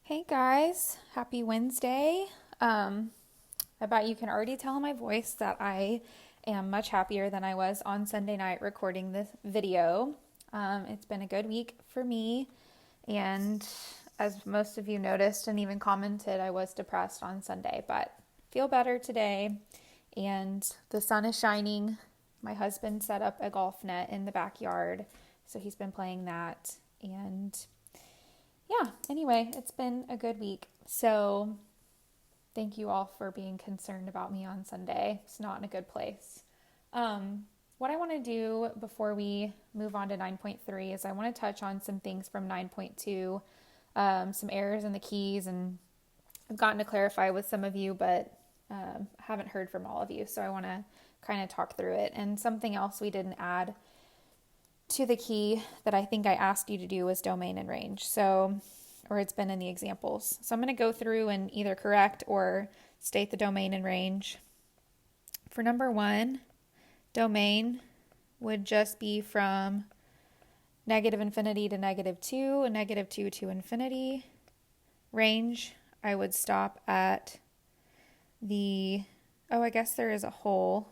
Hey guys, happy Wednesday. I bet you can already tell in my voice that I am much happier than I was on Sunday night recording this video. It's been a good week for me, and as most of you noticed and even commented, I was depressed on Sunday, but feel better today, and the sun is shining. My husband set up a golf net in the backyard, so he's been playing that, and yeah, anyway, it's been a good week. So thank you all for being concerned about me on Sunday. It's not in a good place. What I want to do before we move on to 9.3 is I want to touch on some things from 9.2, some errors in the keys, and I've gotten to clarify with some of you, but haven't heard from all of you. So I want to kind of talk through it. And something else we didn't add to the key that I think I asked you to do was domain and range. So, or it's been in the examples. So I'm going to go through and either correct or state the domain and range. For number one, domain would just be from negative infinity to -2, and -2 to infinity. Range, I would stop at I guess there is a hole.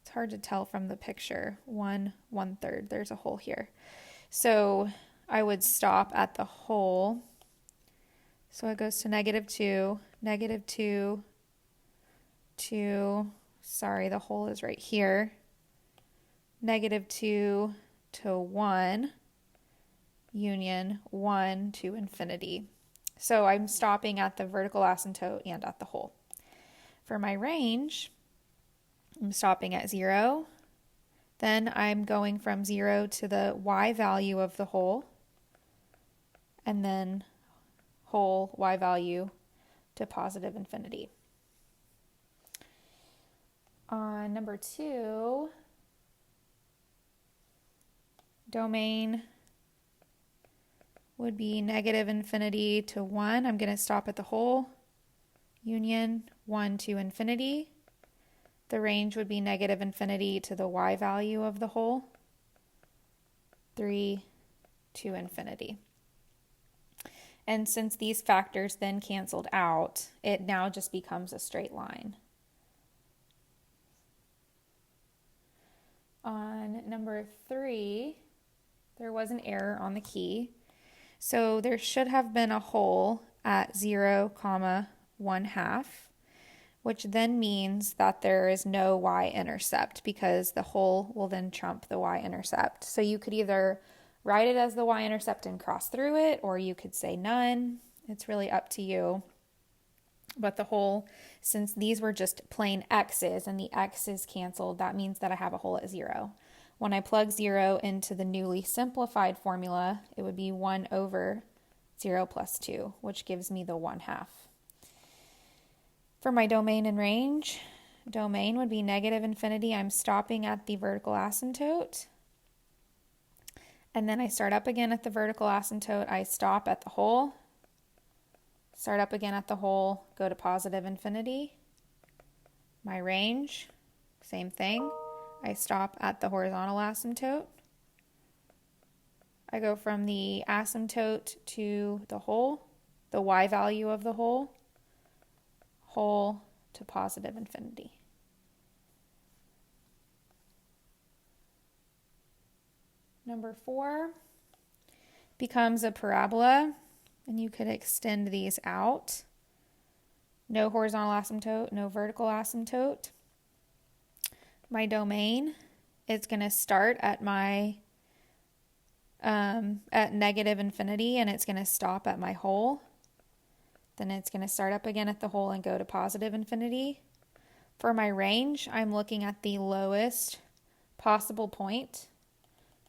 It's hard to tell from the picture. 1/3. There's a hole here. So I would stop at the hole. So it goes to -2, -2 to, sorry, the hole is right here, -2 to 1, union 1 to infinity. So I'm stopping at the vertical asymptote and at the hole. For my range, I'm stopping at 0. Then I'm going from 0 to the y value of the hole, and then whole y value to positive infinity. On number 2, domain would be negative infinity to 1. I'm going to stop at the hole, union 1 to infinity. The range would be negative infinity to the y value of the hole, 3 to infinity. And since these factors then canceled out, it now just becomes a straight line. On number 3, there was an error on the key. So there should have been a hole at 0, 1/2, which then means that there is no y-intercept because the hole will then trump the y-intercept. So you could either write it as the y-intercept and cross through it, or you could say none. It's really up to you. But the hole, since these were just plain x's and the x is canceled, that means that I have a hole at 0. When I plug 0 into the newly simplified formula, it would be 1/0 plus 2, which gives me the 1/2. For my domain and range, domain would be negative infinity. I'm stopping at the vertical asymptote. And then I start up again at the vertical asymptote. I stop at the hole. Start up again at the hole, go to positive infinity. My range, same thing. I stop at the horizontal asymptote. I go from the asymptote to the hole, the y value of the hole to positive infinity. Number 4 becomes a parabola, and you could extend these out. No horizontal asymptote, no vertical asymptote. My domain is going to start at my at negative infinity, and it's going to stop at my hole. Then it's going to start up again at the hole and go to positive infinity. For my range, I'm looking at the lowest possible point,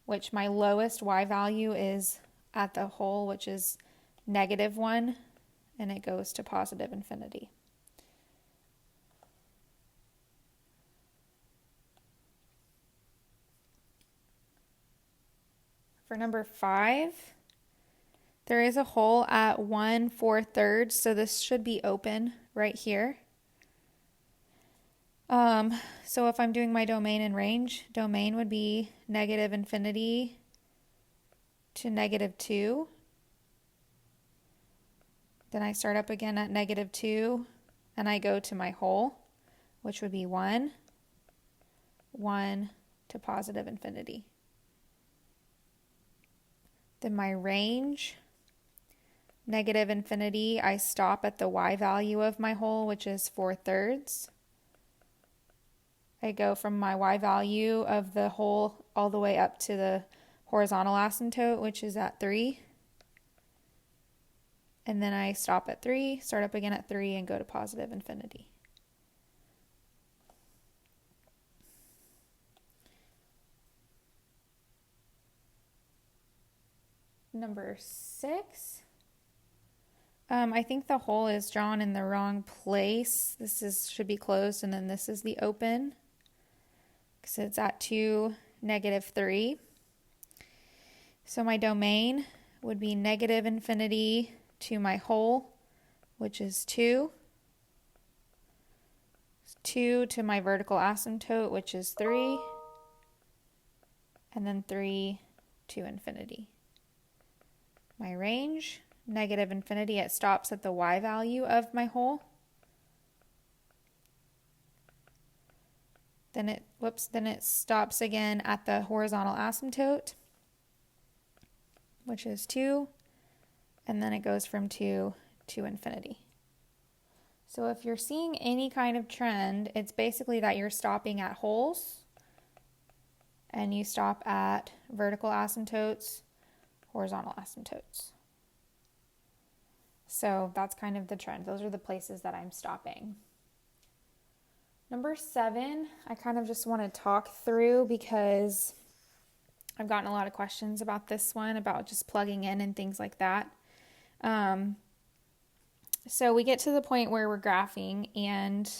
which my lowest y value is at the hole, which is -1, and it goes to positive infinity. For number 5, there is a hole at 1/4, so this should be open right here. So if I'm doing my domain and range, domain would be negative infinity to -2. Then I start up again at -2, and I go to my hole, which would be 1, 1 to positive infinity. Then my range, negative infinity, I stop at the y value of my hole, which is 4/3. I go from my y value of the hole all the way up to the horizontal asymptote, which is at 3. And then I stop at 3, start up again at 3, and go to positive infinity. Number 6. I think the hole is drawn in the wrong place. Should be closed, and then this is the open, because it's at 2, -3. So my domain would be negative infinity to my hole, which is 2. 2 to my vertical asymptote, which is 3. And then 3 to infinity. My range, negative infinity, it stops at the y value of my hole. Then it stops again at the horizontal asymptote, which is 2, and then it goes from 2 to infinity. So if you're seeing any kind of trend, it's basically that you're stopping at holes, and you stop at vertical asymptotes, horizontal asymptotes. So that's kind of the trend. Those are the places that I'm stopping. Number 7, I kind of just want to talk through because I've gotten a lot of questions about this one, about just plugging in and things like that. So we get to the point where we're graphing, and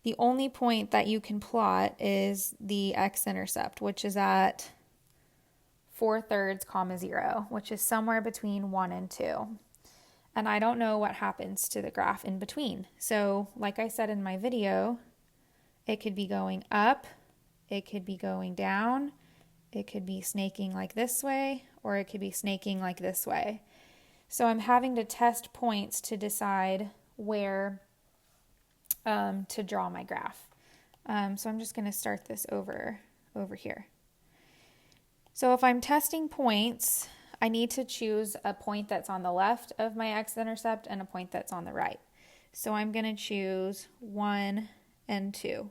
the only point that you can plot is the x-intercept, which is at 4/3, 0, which is somewhere between 1 and 2. And I don't know what happens to the graph in between. So like I said in my video, it could be going up, it could be going down, it could be snaking like this way, or it could be snaking like this way. So I'm having to test points to decide where to draw my graph. So I'm just going to start this over here. So if I'm testing points, I need to choose a point that's on the left of my x-intercept and a point that's on the right. So I'm going to choose 1 and 2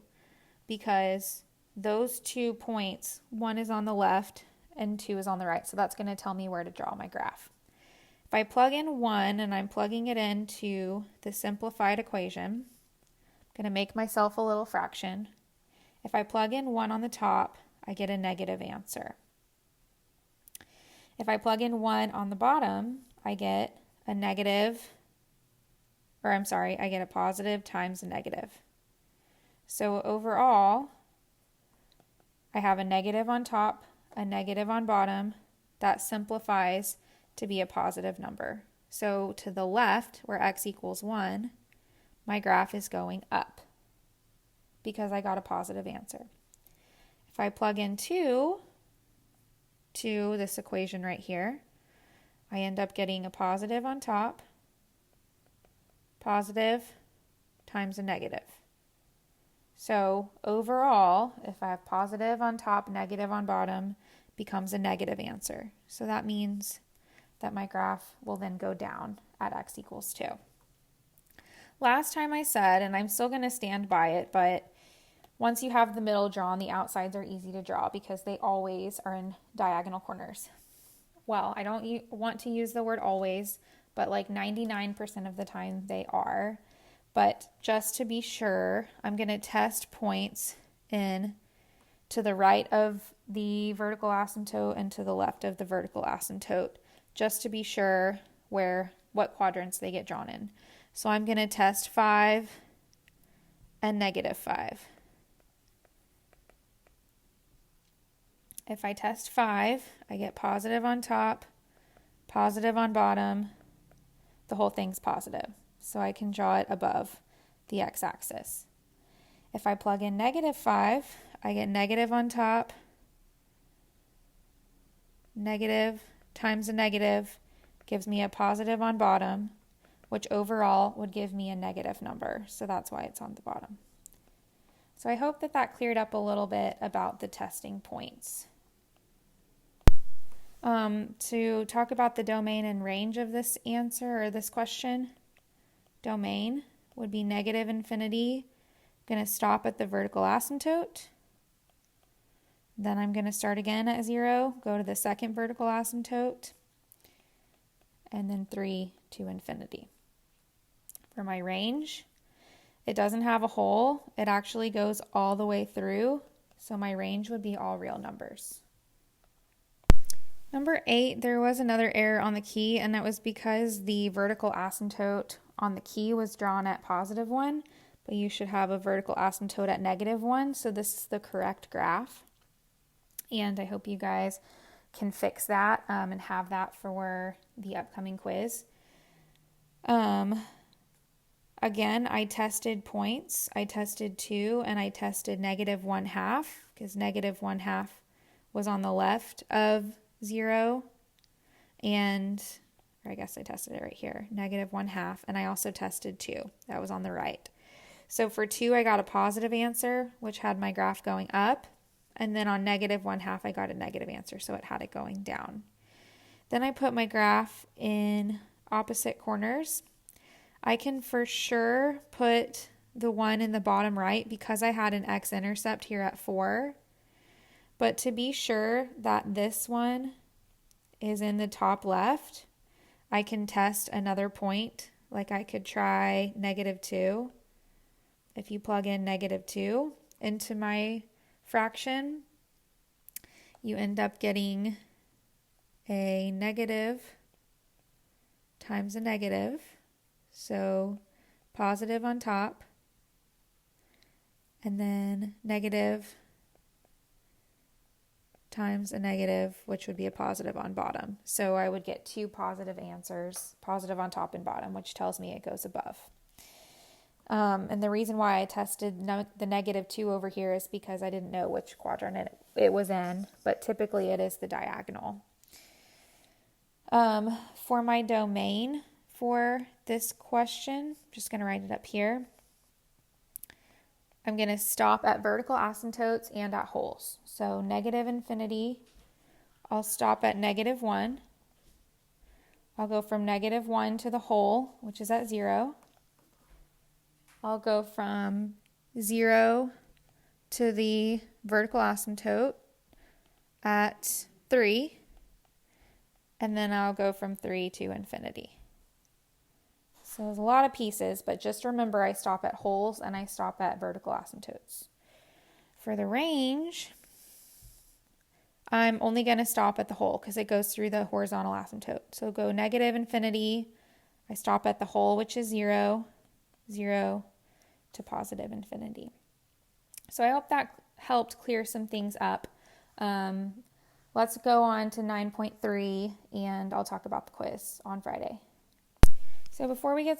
because those 2 points, 1 is on the left and 2 is on the right. So that's going to tell me where to draw my graph. If I plug in 1 and I'm plugging it into the simplified equation, I'm going to make myself a little fraction. If I plug in 1 on the top, I get a negative answer. If I plug in 1 on the bottom, I get a positive times a negative. So overall, I have a negative on top, a negative on bottom. That simplifies to be a positive number. So to the left, where x equals 1, my graph is going up because I got a positive answer. If I plug in 2 to this equation right here, I end up getting a positive on top, positive times a negative. So overall, if I have positive on top, negative on bottom, becomes a negative answer. So that means that my graph will then go down at x equals 2. Last time I said, and I'm still going to stand by it, but once you have the middle drawn, the outsides are easy to draw because they always are in diagonal corners. Well, I don't want to use the word always, but like 99% of the time they are. But just to be sure, I'm going to test points in to the right of the vertical asymptote and to the left of the vertical asymptote, just to be sure what quadrants they get drawn in. So I'm going to test 5 and -5. If I test 5, I get positive on top, positive on bottom. The whole thing's positive, so I can draw it above the x-axis. If I plug in -5, I get negative on top, negative times a negative gives me a positive on bottom, which overall would give me a negative number. So that's why it's on the bottom. So I hope that that cleared up a little bit about the testing points. To talk about the domain and range of this answer or this question, domain would be negative infinity. I'm going to stop at the vertical asymptote. Then I'm going to start again at 0, go to the second vertical asymptote, and then 3 to infinity. For my range, it doesn't have a hole. It actually goes all the way through, so my range would be all real numbers. Number 8, there was another error on the key, and that was because the vertical asymptote on the key was drawn at +1, but you should have a vertical asymptote at -1, so this is the correct graph. And I hope you guys can fix that and have that for the upcoming quiz. Again, I tested points. I tested 2 and I tested -1/2 because -1/2 was on the left of 0. Or I guess I tested it right here, -1/2. And I also tested 2. That was on the right. So for 2, I got a positive answer, which had my graph going up. And then on -1/2, I got a negative answer, so it had it going down. Then I put my graph in opposite corners. I can for sure put the 1 in the bottom right because I had an x-intercept here at 4. But to be sure that this one is in the top left, I can test another point. Like I could try -2. If you plug in -2 into my fraction, you end up getting a negative times a negative. So positive on top, and then negative times a negative, which would be a positive on bottom. So I would get 2 positive answers, positive on top and bottom, which tells me it goes above. And the reason why I tested the -2 over here is because I didn't know which quadrant it was in, but typically it is the diagonal. For my domain for this question, I'm just going to write it up here. I'm going to stop at vertical asymptotes and at holes. So negative infinity, I'll stop at -1. I'll go from -1 to the hole, which is at 0. I'll go from 0 to the vertical asymptote at 3, and then I'll go from 3 to infinity. So there's a lot of pieces, but just remember I stop at holes and I stop at vertical asymptotes. For the range, I'm only going to stop at the hole because it goes through the horizontal asymptote. So go negative infinity, I stop at the hole, which is 0, 0 to positive infinity. So I hope that helped clear some things up. Let's go on to 9.3 and I'll talk about the quiz on Friday. So before we get